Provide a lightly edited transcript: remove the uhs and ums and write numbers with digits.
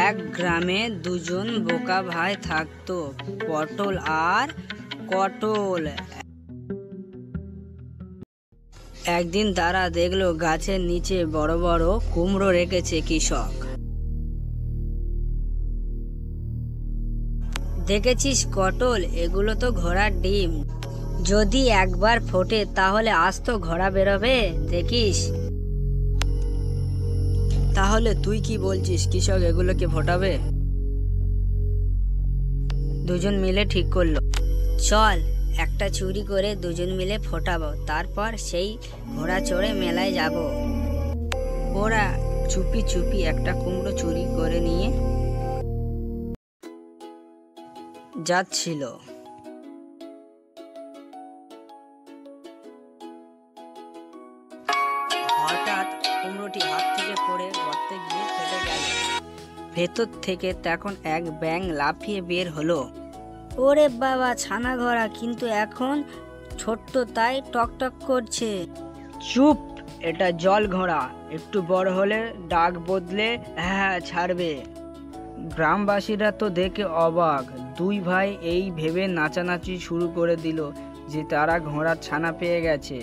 এক গ্রামে দুজন বোকা ভাই থাকতো, পটল আর কটল। একদিন তারা দেখলো গাছের নিচে বড় বড় কুমড়ো রেখেছে কৃষক। দেখেছিস কটল, এগুলো তো ঘোড়ার ডিম, যদি একবার ফোটে তাহলে আস্ত ঘোড়া বেরোবে, দেখিস। তাহলে তুই কি বলছিস, কৃষক এগুলোকে ফোটাবে? দুজন মিলে ঠিক করলো, চল একটা চুরি করে দুজন মিলে ফোটাবো, তারপর সেই ঘোড়া চড়ে মেলায় যাব। ওরা চুপি চুপি একটা কুমড়ো চুরি করে নিয়ে যাচ্ছিল। হঠাৎ কুমড়োটি হাত থেকে পড়ে গর্তে গিয়ে ফেটে গেল। ভেতর থেকে তখন এক ব্যাঙ লাফিয়ে বের হলো। ওরে বাবা, ছানা ঘোড়া, কিন্তু এখন ছোট্ট তাই টকটক করছে। চুপ, এটা জল ঘোড়া, একটু বড় হলে ডাক বদলে হ্যাঁ ছাড়বে। গ্রামবাসীরা তো দেখে অবাক। দুই ভাই এই ভেবে নাচানাচি শুরু করে দিল যে তারা ঘোড়ার ছানা পেয়ে গেছে।